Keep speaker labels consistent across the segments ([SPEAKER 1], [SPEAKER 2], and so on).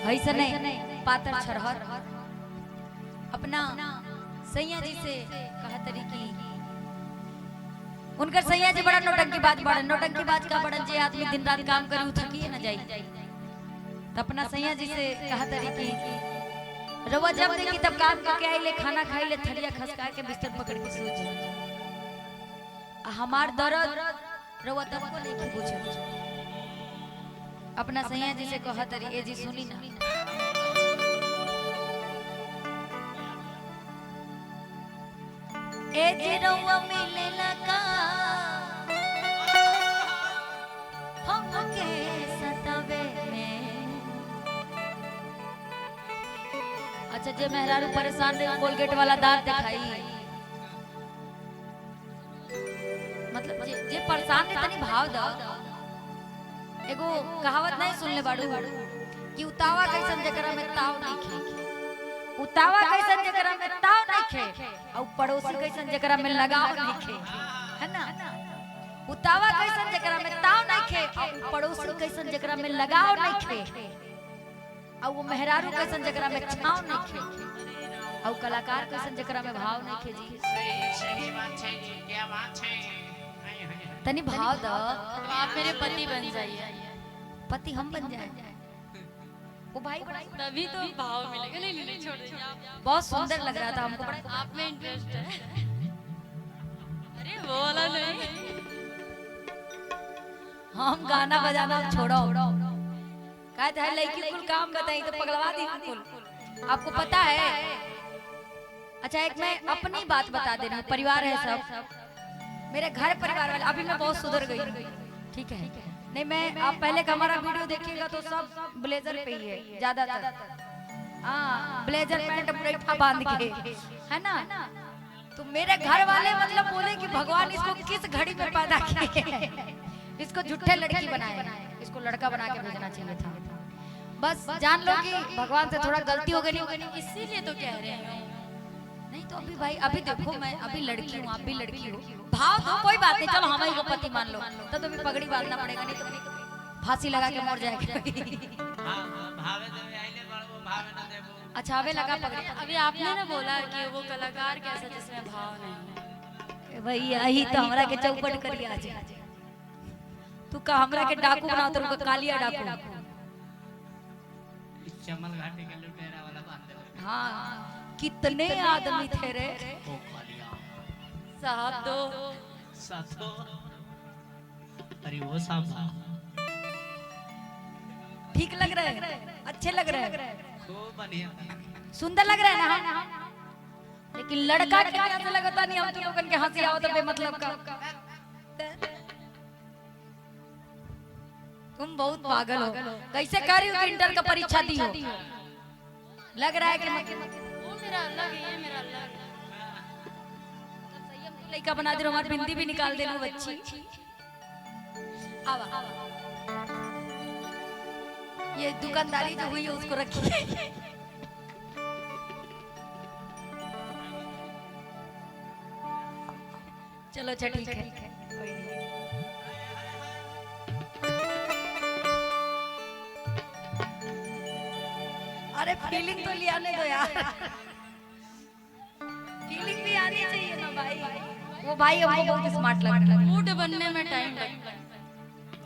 [SPEAKER 1] ऐसा नहीं पातर छरहर अपना सैया जी से कहा तरी की उनकर सैया जी बड़ा नौटंकी बाज का बड़न जे आदमी दिन रात काम करे थकिए न जाई तो अपना सैया जी से कहा तरी की रवा जब देखी तब काम करके आइले खाना खाइले थलिया खसका के बिस्तर पकड़ के सो जी हमार दर्द रवा तब को नहीं की पूछे अपना सैया जी से कहा तरी ए जी सुनी ना ए जी रवा मिले लगा हम के सतावे में अच्छा जे मेहरारू परेशान रहे कोलगेट वाला दांत दिखाई मतलब जे परेशान रहे तनी भाव द एगो कहावत नहीं सुनले बाड़ू कि उतावा कैसन जेकरा में ताव नहीं खे उतावा कैसन जेकरा में ताव नहीं खे और पड़ोसी कैसन जेकरा में लगाव नहीं खे है ना उतावा कैसन जेकरा में ताव नहीं खे और पड़ोसी कैसन जेकरा में लगाव नहीं खे और वो मेहरारू कैसन जकरा में छाव नहीं खे और कलाकार कैसन जकरा में भाव नहीं खे जी
[SPEAKER 2] सही बात है जी क्या बात है
[SPEAKER 1] तनी भाव द
[SPEAKER 3] आप मेरे पति बन जाइए
[SPEAKER 1] पति हम बन जाए वो भाई बनाई
[SPEAKER 3] तभी तो भाव मिलेगा नहीं नहीं छोड़ दीजिए आप
[SPEAKER 1] बहुत सुंदर लग रहा था हमको बड़ा
[SPEAKER 3] आप में इंटरेस्ट है अरे वो वाला नहीं
[SPEAKER 1] हम गाना बजाना छोड़ो कहते हैं लड़की कुल काम बताई तो पगलवा दी कुल आपको पता है अच्छा एक मैं अपनी बात बता दे रही हूँ परिवार है सब मेरे घर परिवार वाले अभी मैं बहुत सुधर गई ठीक है नहीं मैं आप पहले का हमारा वीडियो देखिएगा तो सब ब्लेजर पे ही है ज्यादातर हाँ ब्लेजर पैंट ब्रेठा बांध के है ना तो मेरे घर वाले मतलब बोले कि भगवान इसको किस घड़ी में पैदा किए इसको झूठे लड़की बनाए इसको लड़का बना के भेजना चाहिए था बस जान लो कि भगवान से थोड़ा गलती हो गई
[SPEAKER 3] इसीलिए तो कह रहे हैं
[SPEAKER 1] नहीं तो अभी भाई अभी देखो मैं अभी लड़की हूँ आप भी लड़की हो भाव तो कोई बात नहीं चलो हमारी को पति मान लो तो भी पगड़ी बांधना पड़ेगा नहीं तो फांसी लगा के मर जाएगा
[SPEAKER 2] भावे देवे आइले बड़ो भावे ना देबो
[SPEAKER 1] अच्छा अबे लगा पगड़ी
[SPEAKER 3] अभी आपने ना बोला कि वो कलाकार कैसा जिसमें भाव नहीं है
[SPEAKER 1] भाई यही तो हमरा के चौपट करिए आज तू का हमरा के डाकू बनाओ तो उनको कालिया डाकू
[SPEAKER 2] चमल घाटी के लुटेरा वाला बांध दे
[SPEAKER 1] हाँ कितने आदमी थे रे
[SPEAKER 2] ओ कालिया
[SPEAKER 3] साहब दो
[SPEAKER 2] साथो अरे वो सांभा
[SPEAKER 1] ठीक लग रहे हैं अच्छे लग रहे हैं
[SPEAKER 2] खूब बढ़िया
[SPEAKER 1] सुंदर लग रहे हैं ना लेकिन लड़का के कैसे लगता नहीं हम तो लोगन के हंसी आओ तो बेमतलब का तुम बहुत पागल हो कैसे कर रही हो कि इंटर का परीक्षा दी हो लग रहा है कि
[SPEAKER 3] वो मेरा अलग है ये मेरा अलग है
[SPEAKER 1] संयम तू लड़का बना दे रहा हमारी बिंदी भी निकाल दे लो बच्ची आवा ये दुकानदारी जो हुई है उसको रखिए चलो अच्छा ठीक है अरे फीलिंग तो ले आने दो यार फीलिंग भी आनी चाहिए ना भाई वो भाई हमको बहुत स्मार्ट लग रहा है
[SPEAKER 3] मूड बनने में टाइम लगता है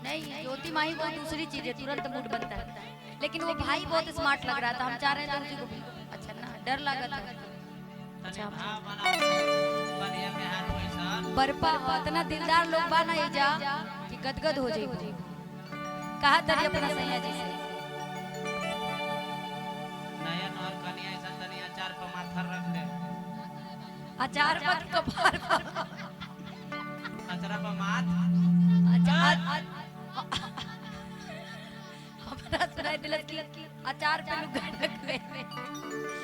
[SPEAKER 1] नहीं ज्योति माही वो दूसरी चीज है तुरंत मूड बनता है लेकिन वो भाई बहुत स्मार्ट लग रहा था हम चाह रहे थे उसी को अच्छा ना डर लगा था
[SPEAKER 2] अच्छा हां बना बढ़िया में हार वैसा
[SPEAKER 1] बरपा इतना दिलदार लोग बना ही जा कि गदगद हो जाए कहा तरी अपना सैया जी से
[SPEAKER 2] नयन और कन्या ऐसा तनी अचार पर माथा रख दे
[SPEAKER 1] अचार पर कपार पर
[SPEAKER 2] अचार पर माथ
[SPEAKER 1] अचार हमरा सुनाई दिलत की अचार पे लुगा रखवे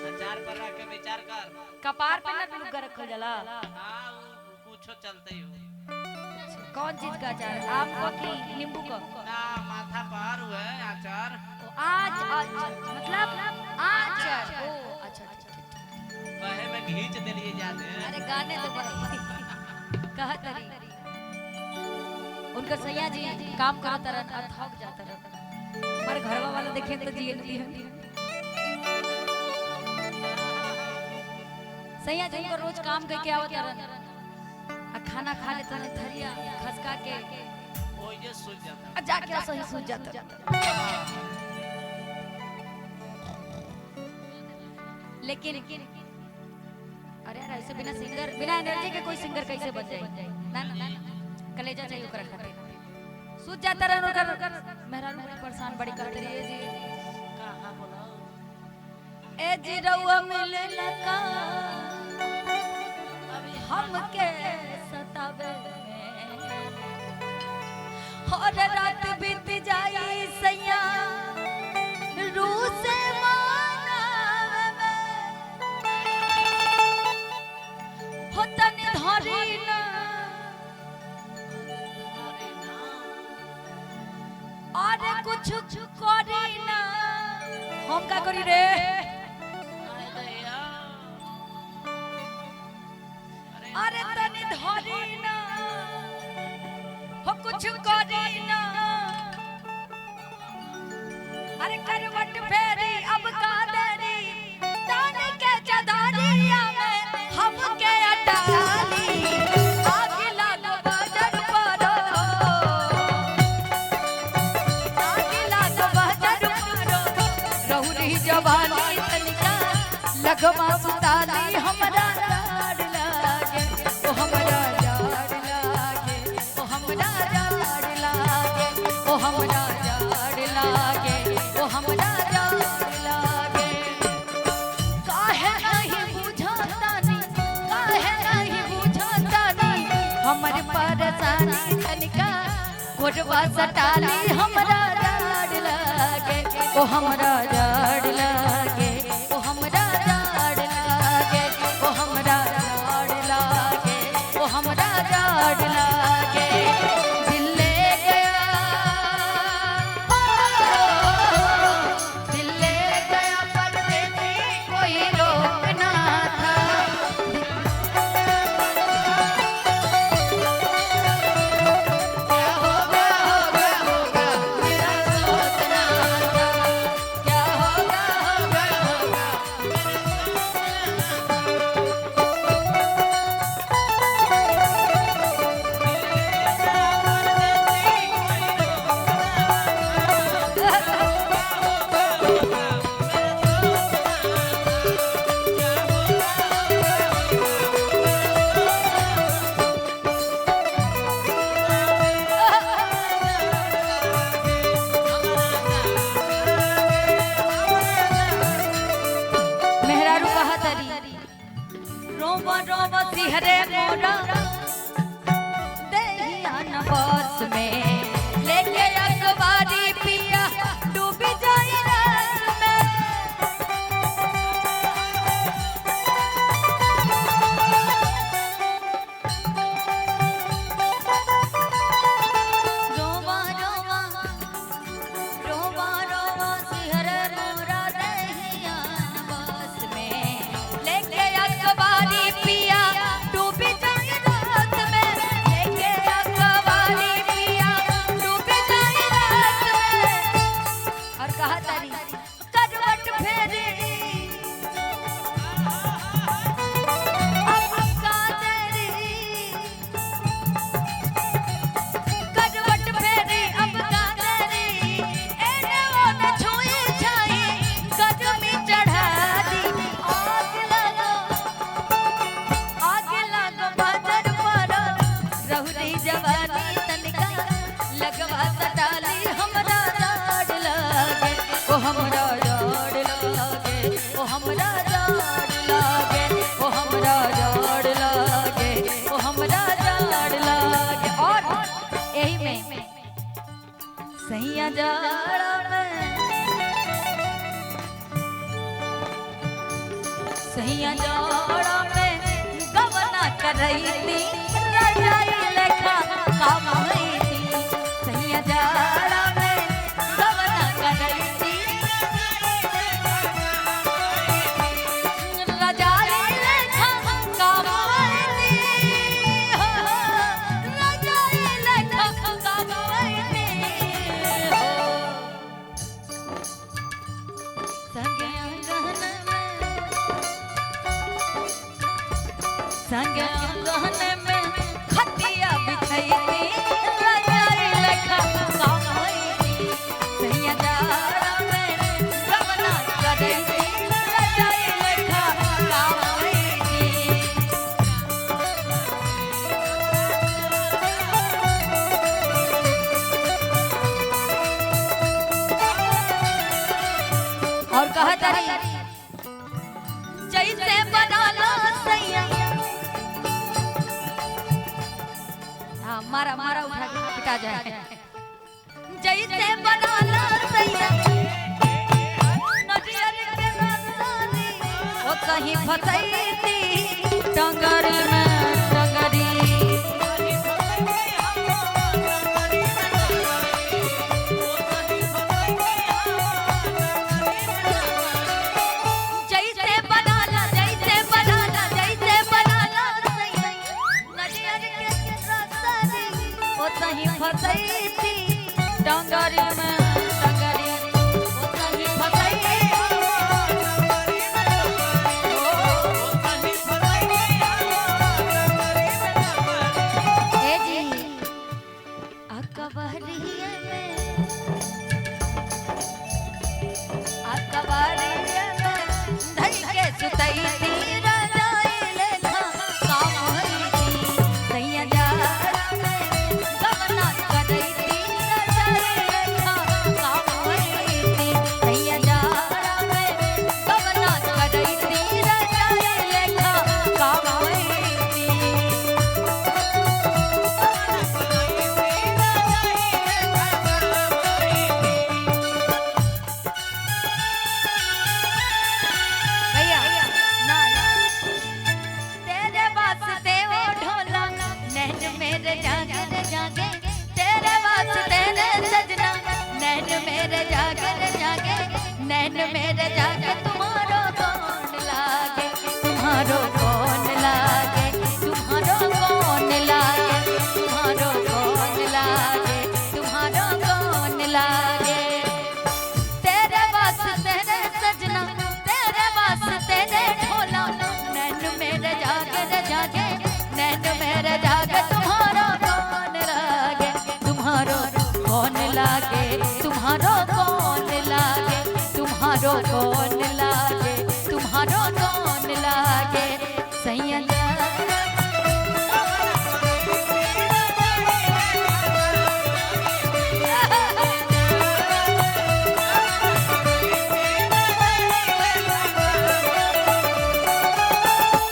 [SPEAKER 2] अचार पर रख के विचार कर
[SPEAKER 1] कपार पे ना लुगा रखल जाला
[SPEAKER 2] हां पूछो चलते ही हो
[SPEAKER 1] कौन चीज का अचार आम का कि नींबू का
[SPEAKER 2] ना माथा पर हुए अचार
[SPEAKER 1] आज मतलब आज ओ अच्छा
[SPEAKER 2] कहे में घींच देलिए जाते हैं
[SPEAKER 1] अरे गाने तो भाई कहा तरी उनका सैया जी काम करता रहता थक जाता रहता हमारे घरवा वाला देखे तो जिए नहीं सैया जी को रोज काम करके आवत रहन आ खाना खा लेते हैं थरिया खसका के
[SPEAKER 2] वो ये सूझ जाता
[SPEAKER 1] आ जाके सही सूझ जाता। लेकिन अरे यार ऐसे बिना सिंगर बिना एनर्जी के कोई सिंगर कैसे बन जाए? ना ना ना कलेजा चाहिए ओकरा खातिर सूझ जाता रहन ओकर मेहरारू बड़ी परेशान बड़ी करते रही जी।
[SPEAKER 2] कहाँ बोला
[SPEAKER 1] ए जी रउआ मिले लका अभी हमके सतावे और रात बीत जाई सैया रू से मानावे हो तनी धरी ना और कुछ करी ना हम का करी रे
[SPEAKER 2] अरे दया
[SPEAKER 1] अरे तनी धरी ना हो कुछ करी ना अरे करवट फेरी अब का देरी तान के चदारिया में हम के अटाली आग लग बजर परो आग लग बजर परो रहुरी जवानी तनिका लगवा सुताली हमरा लाड लागे ओ हमरा लाड लागे ओ हमरा लाड लागे ओ हमरा लाड लागे ओ हमरा लाड लागे काहे नहीं बुझातानी काहे नहीं बुझातानी हमर परेशानी तनिका कोरवा सटाली हमरा लाड लागे ओ हमरा लाड लागे ओ हमरा लाड लागे ओ हमरा लाड लागे ओ हमरा लाड लागे दिल ले गया दिल ले गया परदेसी कोई रोकना था क्या होगा होगा होगा मेरा सोचना था क्या होगा होगा होगा मेहरारू बहादरी रोवा रोवा सिहरे मोरा देहिया न बस में लेके अखबारी पिया डूबी जाई रात में रोवा रोवा रोवा रोवा सिहरे मोरा देहिया न बस में लेके अखबारी पिया डूबी जाई रात में लेके अखबारी पिया डूबी जाई रात में और कहा तारी करवट फेरी अब का तेरी करवट फेरी अब का तेरी एने ओने छुई छाई गजमी चढ़ा दी आग लगो बजर परो रहुरी जवानी तनिका लगवा सटाली हमरा लाड लागे ओ हमरा लाड लागे ओ हमरा लाड लागे ओ हमरा लाड लागे ओ हमरा लाड लागे और यही में सैया जाड़ा में सैया जाड़ा में गवना करई थी रजाई लेखा काम होई थी सैया जाड़ा में गवना करई थी रजाई लेखा काम होई थी रजाई लेखा काम होई थी संगे अंगन में संग गहने में खटिया बिछैती रजाई लेखा काम होईती सैया जाड़ा में गवना करैती रजाई लेखा काम होईती। और कहा तारी जैसे बनाला सैया हाँ मारा मारा उठा के पिटा जाए जैसे बनाला सैया नदियर के नसानी वो कहीं फसैती डंगर में डंगरी सही फसैती डंगरी में डंगरी ओ सही फसैती ए जी अकबरिया में धई के सुतैती रजाई लेखा काम होईती सैया जाड़ा में गवना करैती रजाई लेखा काम होईती सैया जाड़ा में गवना करैती रजाई लेखा काम होईती। भैया ना तेरे वास्ते वो ढोला नैन मेरे जागे रे जागे तेरे वास्ते रे सजना नैन मेरे जागे रे जागे नैन मेरे जागे तुम्हारो कौन लागे तुम्हारो कौन लागे तुम्हारो कौन लागे तुम्हारो कौन लागे तुम्हारो कौन लागे तेरे वास्ते रे सजना तेरे वास्ते रे ढोला नैन मेरे जागे रे जागे नैन मेरे जागे तुम्हारो कौन लागे तुम्हारो कौन लागे तुम्हारो कौन लागे तुम्हारो कौन लागे तुम्हारो कौन लागे सैया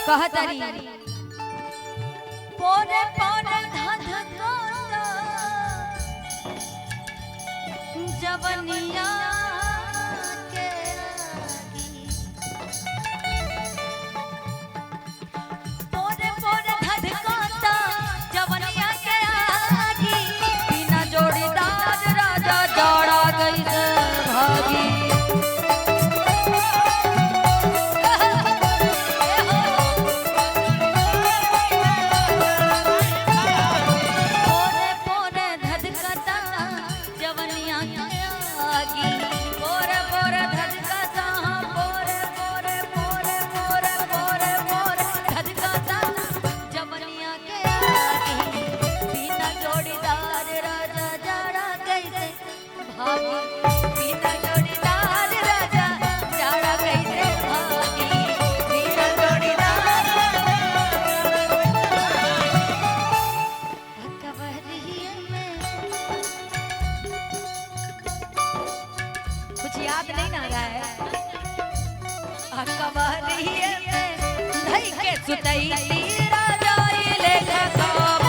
[SPEAKER 1] कहतारी पोरे पोरे धध कोता जवनिया के आगी पोरे पोरे धध कोता जवनिया के आगी बिना जोड़ीदार राजा जाड़ा गई भागी पोरे पोरे धधकता जवनिया की आगी पोरे पोरे धधकता पोरे पोरे पोरे पोरे पोरे पोरे धधकता जवनिया के आगी बिना जोड़ीदार राजा जाड़ा कैसे भागी बिना जोड़ीदार राजा जाड़ा कैसे भागी बिना जोड़ीदार अकबरिया में कुछ याद नहीं ना रहा है अकबरिया में धई के सुतैती रजाई लेखा काम